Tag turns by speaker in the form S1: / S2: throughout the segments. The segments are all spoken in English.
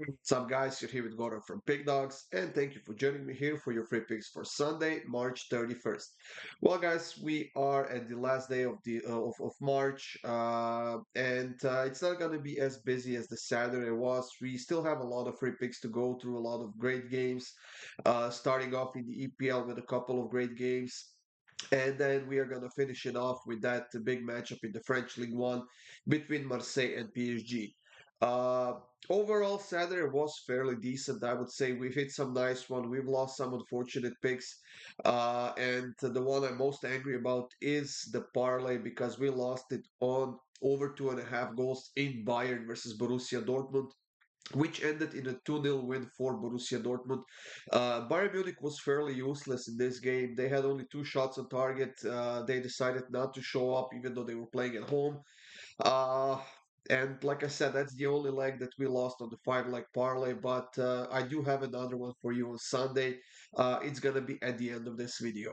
S1: What's up, guys? You're here with Goran from Pickdawgz, and thank you for joining me here for your free picks for Sunday, March 31st. Well, guys, we are at the last day of of March, and it's not going to be as busy as the Saturday was. We still have a lot of free picks to go through, a lot of great games, starting off in the EPL with a couple of great games. And then we are going to finish it off with that big matchup in the French League One between Marseille and PSG. Uh, Overall, Saturday was fairly decent. I would say we've hit some nice one. We've lost some unfortunate picks. And the one I'm most angry about is the parlay because we lost it on over 2.5 goals in Bayern versus Borussia Dortmund, which ended in a 2-0 win for Borussia Dortmund. Bayern Munich was fairly useless in this game. They had only two shots on target. They decided not to show up even though they were playing at home. Uh, and like I said, that's the only leg that we lost on the 5 leg parlay. But I do have another one for you on Sunday. It's going to be at the end of this video.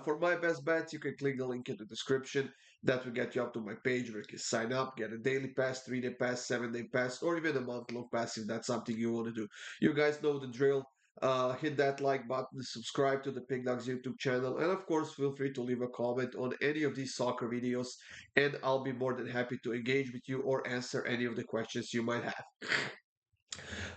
S1: For my best bets, you can click the link in the description. That will get you up to my page where you can sign up, get a daily pass, 3-day pass, 7-day pass, or even a month-long pass if that's something you want to do. You guys know the drill. Hit that like button, subscribe to the Pick Dawgz YouTube channel, and of course, feel free to leave a comment on any of these soccer videos, and I'll be more than happy to engage with you or answer any of the questions you might have.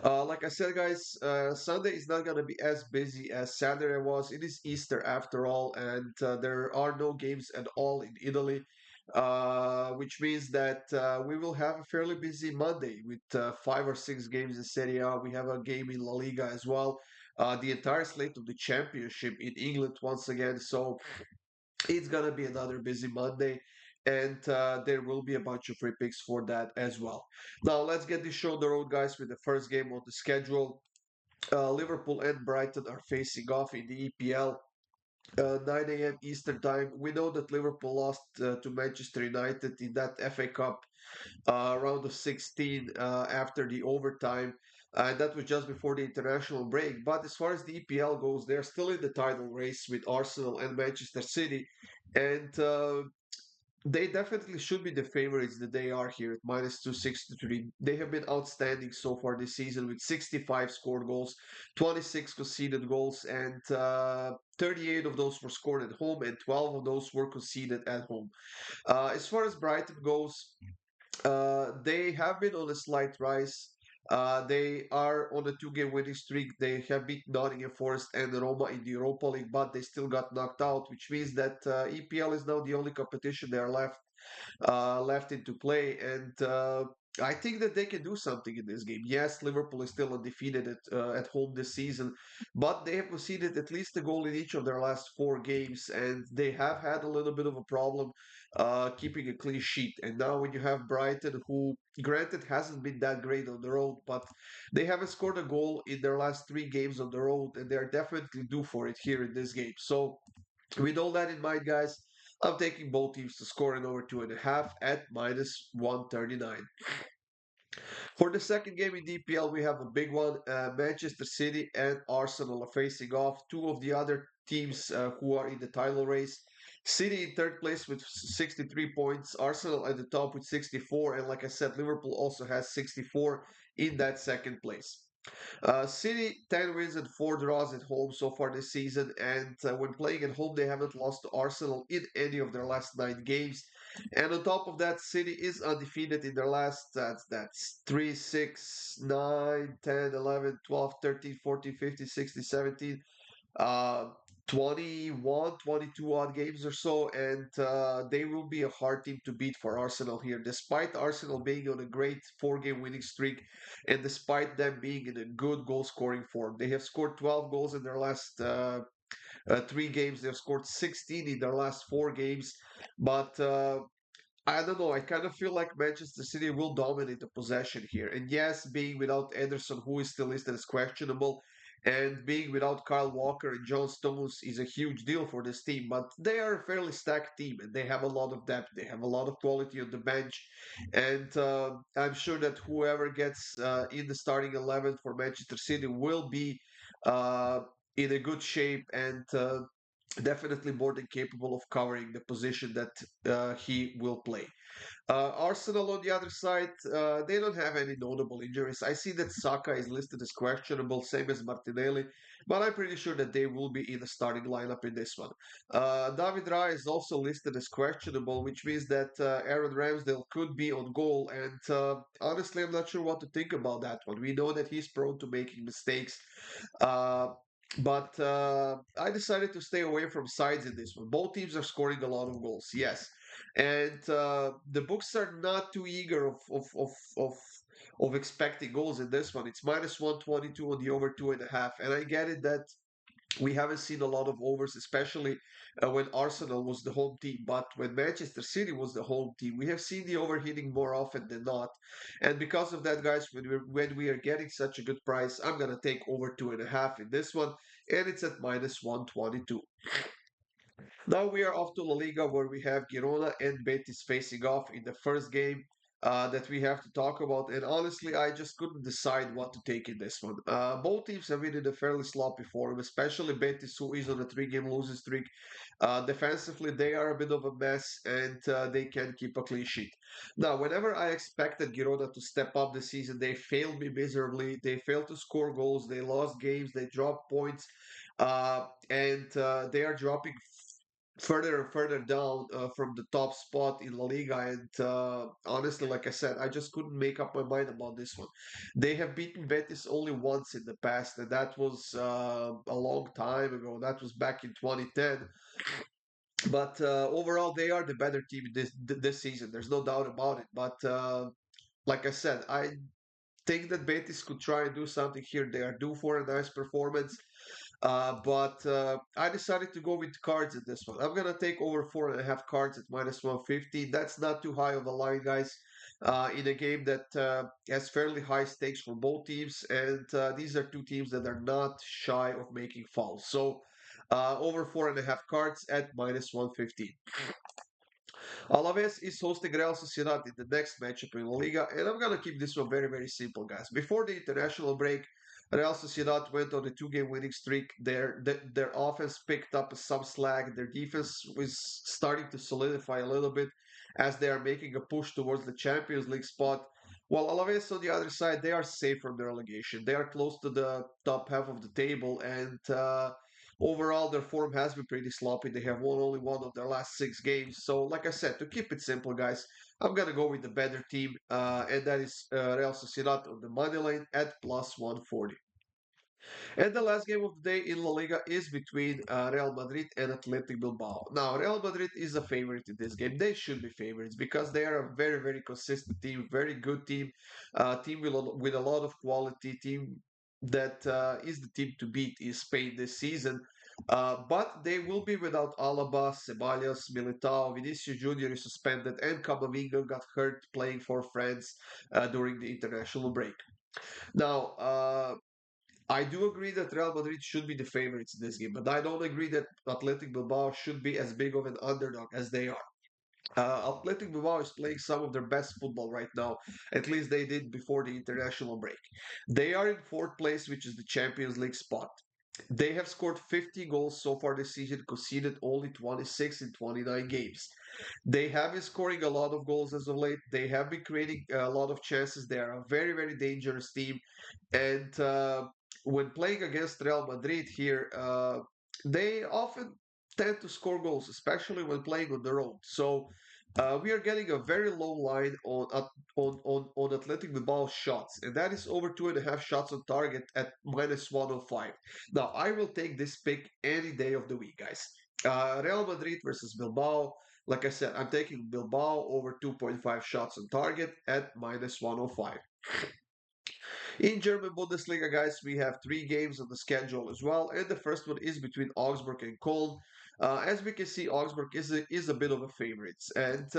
S1: Like I said, guys, Sunday is not going to be as busy as Saturday was. It is Easter after all, and there are no games at all in Italy, which means that we will have a fairly busy Monday with 5 or 6 games in Serie A. We have a game in La Liga as well. The entire slate of the championship in England once again. So it's gonna be another busy Monday, and there will be a bunch of free picks for that as well. Now let's get this show on the road, guys, with the first game on the schedule. Liverpool and Brighton are facing off in the EPL. 9 a.m. Eastern time. We know that Liverpool lost to Manchester United in that FA Cup round of 16 after the overtime. That was just before the international break. But as far as the EPL goes, they're still in the title race with Arsenal and Manchester City. And they definitely should be the favorites that they are here at minus 263. They have been outstanding so far this season with 65 scored goals, 26 conceded goals, and 38 of those were scored at home, and 12 of those were conceded at home. As far as Brighton goes, they have been on a slight rise. They are on a 2-game winning streak. They have beaten Nottingham Forest and Roma in the Europa League, but they still got knocked out, which means that EPL is now the only competition they are left into play. And I think that they can do something in this game. Yes, Liverpool is still undefeated at home this season, but they have conceded at least a goal in each of their last 4 games, and they have had a little bit of a problem keeping a clean sheet. And now, when you have Brighton, who granted hasn't been that great on the road, but they haven't scored a goal in their last 3 games on the road, and they're definitely due for it here in this game. So, with all that in mind, guys, I'm taking both teams to score in over 2.5 at minus 139. For the second game in DPL, we have a big one. Manchester City and Arsenal are facing off. Two of the other teams who are in the title race. City in third place with 63 points. Arsenal at the top with 64. And like I said, Liverpool also has 64 in that second place. City 10 wins and 4 draws at home so far this season, and when playing at home, they haven't lost to Arsenal in any of their last 9 games. And on top of that, City is undefeated in their last that's 3, 6, 9, 10, 11, 12, 13, 14, 15, 16, 17 uh, 21, 22 odd games or so, and they will be a hard team to beat for Arsenal here, despite Arsenal being on a great 4 game winning streak and despite them being in a good goal scoring form. They have scored 12 goals in their last 3 games, they've scored 16 in their last 4 games, but I don't know. I kind of feel like Manchester City will dominate the possession here. And yes, being without Ederson, who is still listed as questionable, and being without Kyle Walker and John Stones is a huge deal for this team. But they are a fairly stacked team, and they have a lot of depth. They have a lot of quality on the bench, and I'm sure that whoever gets in the starting 11 for Manchester City will be uh, in a good shape and. definitely more than capable of covering the position that he will play. Arsenal on the other side, they don't have any notable injuries. I see that Saka is listed as questionable, same as Martinelli, but I'm pretty sure that they will be in the starting lineup in this one. David Raya is also listed as questionable, which means that Aaron Ramsdale could be on goal. And honestly, I'm not sure what to think about that one. We know that he's prone to making mistakes. Uh, but I decided to stay away from sides in this one. Both teams are scoring a lot of goals, yes, and the books are not too eager of of expecting goals in this one. It's minus 122 on the over 2.5, and I get it that we haven't seen a lot of overs, especially when Arsenal was the home team. But when Manchester City was the home team, we have seen the overhitting more often than not. And because of that, guys, when we are getting such a good price, I'm gonna take over 2.5 in this one, and it's at minus 122. Now we are off to La Liga, where we have Girona and Betis facing off in the first game that we have to talk about. And honestly, I just couldn't decide what to take in this one. Both teams have been in a fairly sloppy form, especially Betis, who is on a three-game losing streak. Defensively, they are a bit of a mess, and they can keep a clean sheet. Now, whenever I expected Girona to step up this season, they failed me miserably. They failed to score goals. They lost games. They dropped points. And they are dropping further and further down from the top spot in La Liga. And honestly, like I said, I just couldn't make up my mind about this one. They have beaten Betis only once in the past, and that was a long time ago. That was back in 2010. But overall, they are the better team this season. There's no doubt about it. But like I said, I think that Betis could try and do something here. They are due for a nice performance. But I decided to go with cards in this one. I'm gonna take over 4.5 cards at minus 150. That's not too high of a line, guys. In a game that has fairly high stakes for both teams, and these are two teams that are not shy of making fouls. So over 4.5 cards at minus 150. Alaves is hosting Real Sociedad in the next matchup in La Liga, and I'm gonna keep this one very, very simple, guys. Before the international break, Real Sociedad went on a two-game winning streak. Their offense picked up some slack. Their defense was starting to solidify a little bit as they are making a push towards the Champions League spot. While Alaves on the other side, they are safe from the relegation. They are close to the top half of the table, and overall, their form has been pretty sloppy. They have won only one of their last six games. So, like I said, to keep it simple, guys, I'm gonna go with the better team, and that is Real Sociedad on the money line at plus 140. And the last game of the day in La Liga is between Real Madrid and Athletic Bilbao. Now, Real Madrid is a favorite in this game. They should be favorites because they are a very, very consistent team, very good team, team with a lot of quality, team that is the team to beat in Spain this season. But they will be without Alaba, Ceballos, Militao, Vinicius Junior is suspended, and Camavinga got hurt playing for France during the international break. Now, I do agree that Real Madrid should be the favorites in this game, but I don't agree that Athletic Bilbao should be as big of an underdog as they are. Athletic Bilbao is playing some of their best football right now. At least they did before the international break. They are in fourth place, which is the Champions League spot. They have scored 50 goals so far this season, conceded only 26 in 29 games. They have been scoring a lot of goals as of late. They have been creating a lot of chances. They are a very, very dangerous team. And when playing against Real Madrid here, they often tend to score goals, especially when playing on their own. So we are getting a very low line on Athletic Bilbao shots, and that is over 2.5 shots on target at minus 105. Now, I will take this pick any day of the week, guys. Real Madrid versus Bilbao. Like I said, I'm taking Bilbao over 2.5 shots on target at minus 105. In German Bundesliga, guys, we have three games on the schedule as well, and the first one is between Augsburg and Köln. As we can see, Augsburg is a bit of a favorites, and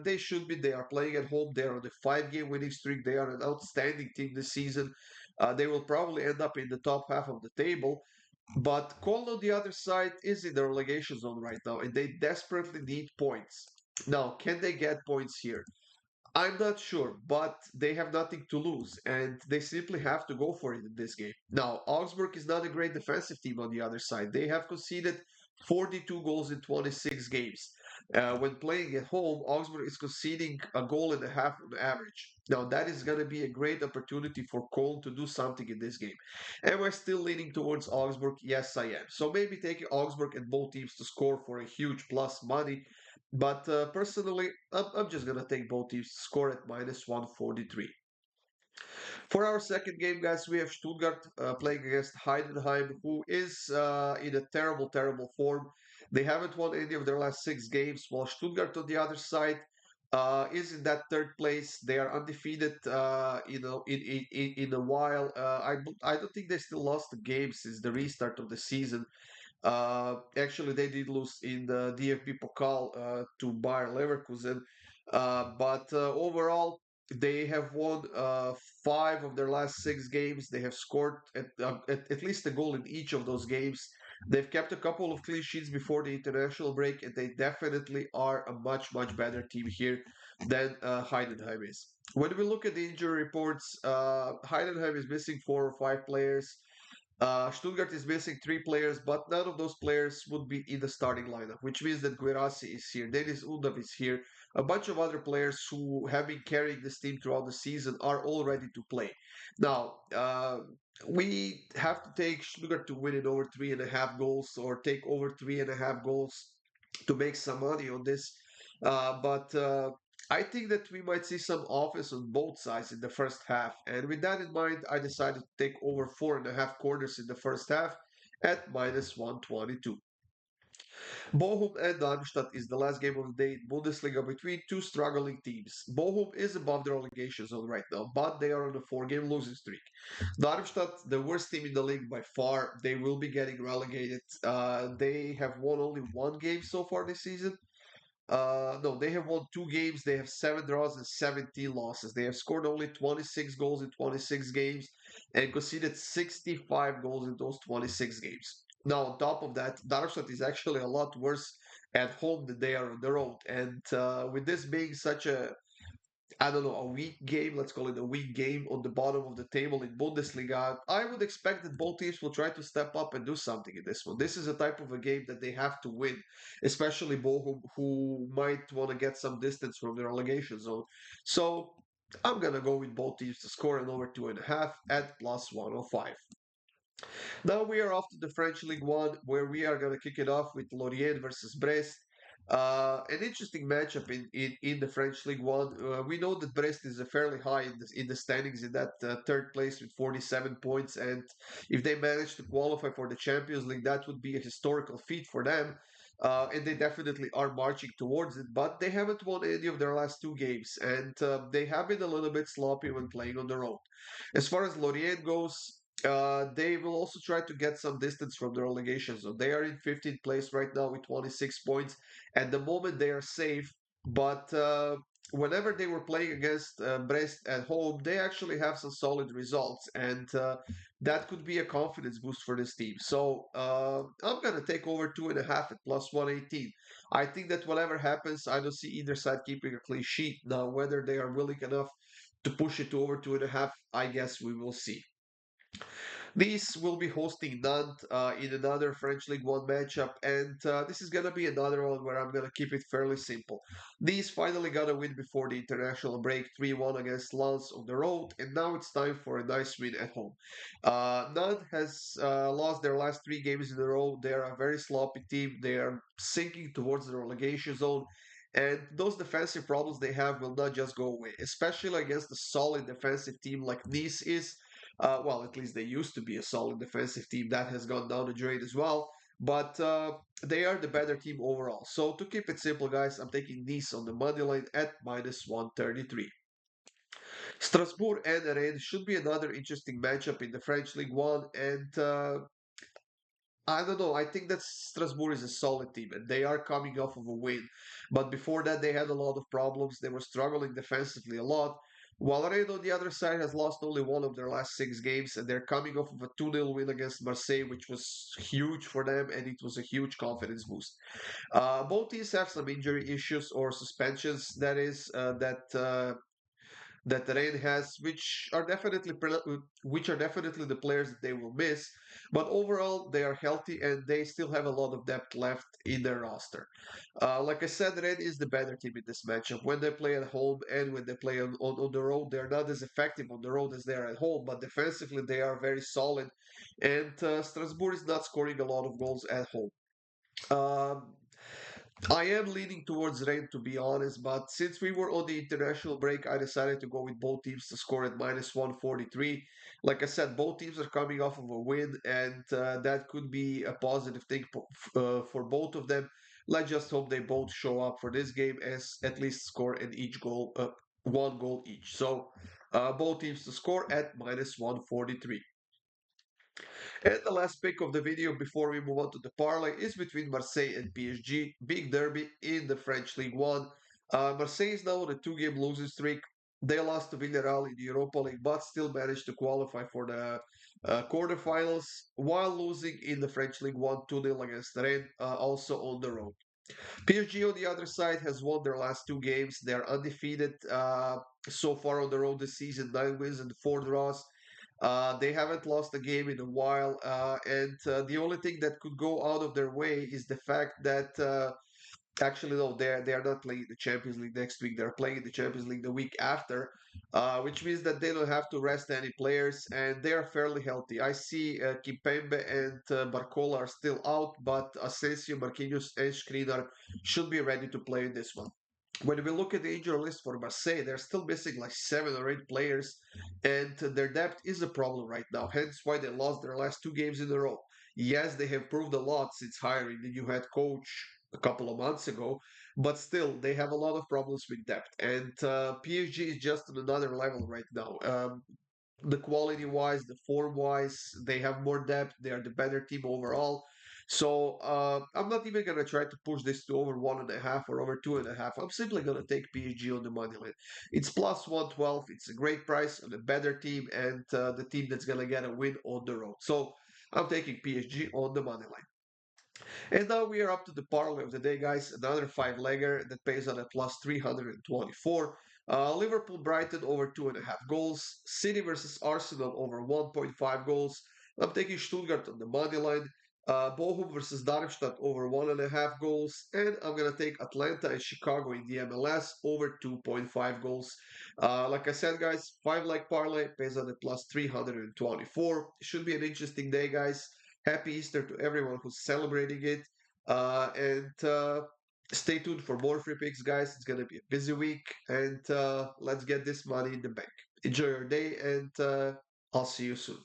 S1: they should be. They are playing at home. They are on a five-game winning streak. They are an outstanding team this season. They will probably end up in the top half of the table. But Köln on the other side is in the relegation zone right now, and they desperately need points. Now, can they get points here? I'm not sure, but they have nothing to lose, and they simply have to go for it in this game. Now, Augsburg is not a great defensive team on the other side. They have conceded 42 goals in 26 games. When playing at home, Augsburg is conceding a goal and a half on average. Now, that is going to be a great opportunity for Cole to do something in this game. Am I still leaning towards Augsburg? Yes, I am. So maybe taking Augsburg and both teams to score for a huge plus money. But personally, I'm just going to take both teams to score at minus 143. For our second game, guys, we have Stuttgart playing against Heidenheim, who is in a terrible, terrible form. They haven't won any of their last six games, while Stuttgart on the other side is in that third place. They are undefeated, in a while. I don't think they still lost a game since the restart of the season. Actually, they did lose in the DFB Pokal to Bayer Leverkusen, but overall, they have won five of their last six games. They have scored at least a goal in each of those games. They've kept a couple of clean sheets before the international break, and they definitely are a much, much better team here than Heidenheim is. When we look at the injury reports, Heidenheim is missing four or five players. Stuttgart is missing three players, but none of those players would be in the starting lineup, which means that Guirassi is here, Denis Undav is here, a bunch of other players who have been carrying this team throughout the season are all ready to play. Now, we have to take Stuttgart to win it over 3.5 goals or take over 3.5 goals to make some money on this. But I think that we might see some offense on both sides in the first half. And with that in mind, I decided to take over 4.5 corners in the first half at minus 122. Bochum and Darmstadt is the last game of the day in Bundesliga between two struggling teams. Bochum is above the relegation zone right now, but they are on a four-game losing streak. Darmstadt, the worst team in the league by far, they will be getting relegated. They have won only one game so far this season. No, they have won two games. They have seven draws and 17 losses. They have scored only 26 goals in 26 games and conceded 65 goals in those 26 games. Now, on top of that, Darmstadt is actually a lot worse at home than they are on the road. And with this being such a I don't know, a weak game, let's call it a weak game on the bottom of the table in Bundesliga, I would expect that both teams will try to step up and do something in this one. This is a type of a game that they have to win, especially Bochum, who might want to get some distance from the relegation zone. So I'm going to go with both teams to score an over 2.5 at plus 105. Now we are off to the French League One, where we are going to kick it off with Lorient versus Brest. An interesting matchup in the French League One. We know that Brest is fairly high in the standings in that third place with 47 points, and if they manage to qualify for the Champions League, that would be a historical feat for them. And they definitely are marching towards it, but they haven't won any of their last two games, and they have been a little bit sloppy when playing on the road. As far as Lorient goes, they will also try to get some distance from the relegation zone. They are in 15th place right now with 26 points. At the moment, they are safe, but whenever they were playing against Brest at home, they actually have some solid results, and that could be a confidence boost for this team. So I'm going to take over 2.5 at plus 118. I think that whatever happens, I don't see either side keeping a clean sheet. Now, whether they are willing enough to push it to over 2.5, I guess we will see. These will be hosting Nantes in another French League One matchup, and this is gonna be another one where I'm gonna keep it fairly simple. These finally got a win before the international break, 3-1 against Lens on the road, and now it's time for a nice win at home. Nantes has lost their last three games in a row. They are a very sloppy team. They are sinking towards the relegation zone. And those defensive problems they have will not just go away, especially against a solid defensive team like Nice is. Well, at least they used to be a solid defensive team. That has gone down the drain as well. But they are the better team overall. So to keep it simple, guys, I'm taking Nice on the money line at minus 133. Strasbourg and Rennes should be another interesting matchup in the French League One. And I don't know. I think that Strasbourg is a solid team and they are coming off of a win. But before that, they had a lot of problems. They were struggling defensively a lot. While Rennes on the other side has lost only one of their last six games, and they're coming off of a 2-0 win against Marseille, which was huge for them, and it was a huge confidence boost. Both teams have some injury issues or suspensions, that is, that that Rennes has, which are definitely the players that they will miss. But overall, they are healthy and they still have a lot of depth left in their roster. Like I said, Rennes is the better team in this matchup. When they play at home and when they play on the road, they're not as effective on the road as they are at home, but defensively they are very solid. And Strasbourg is not scoring a lot of goals at home. Um, I am leaning towards Rain to be honest, but since we were on the international break, I decided to go with both teams to score at minus 143. Like I said, both teams are coming off of a win, and that could be a positive thing for both of them. Let's just hope they both show up for this game as at least score in each goal, one goal each. So both teams to score at minus 143. And the last pick of the video before we move on to the parlay is between Marseille and PSG. Big derby in the French League One. Marseille is now on a two-game losing streak. They lost to Villarreal in the Europa League, but still managed to qualify for the quarterfinals while losing in the French League One 2-0 against Rennes, also on the road. PSG on the other side has won their last two games. They are undefeated so far on the road this season, 9 wins and 4 draws. They haven't lost a game in a while, and the only thing that could go out of their way is the fact that actually no, they are not playing the Champions League next week. They're playing the Champions League the week after, which means that they don't have to rest any players, and they are fairly healthy. I see Kimpembe and Barcola are still out, but Asensio, Marquinhos, and Skriniar should be ready to play in this one. When we look at the injury list for Marseille, they're still missing like 7 or 8 players, and their depth is a problem right now. Hence why they lost their last two games in a row. Yes, they have proved a lot since hiring the new head coach a couple of months ago, but still they have a lot of problems with depth. And PSG is just on another level right now. The quality wise, the form wise, they have more depth. They are the better team overall. So I'm not even gonna try to push this to over 1.5 or over 2.5. I'm simply gonna take PSG on the money line. It's plus 112. It's a great price on a better team and the team that's gonna get a win on the road. So I'm taking PSG on the money line. And now we are up to the parlay of the day, guys. Another five-legger that pays on a plus 324. Liverpool Brighton over 2.5 goals. City versus Arsenal over 1.5 goals. I'm taking Stuttgart on the money line. Bochum versus Darmstadt over 1.5 goals. And I'm going to take Atlanta and Chicago in the MLS over 2.5 goals. Like I said, guys, five-leg parlay pays on a plus 324. Should be an interesting day, guys. Happy Easter to everyone who's celebrating it. And stay tuned for more free picks, guys. It's going to be a busy week. And let's get this money in the bank. Enjoy your day, and I'll see you soon.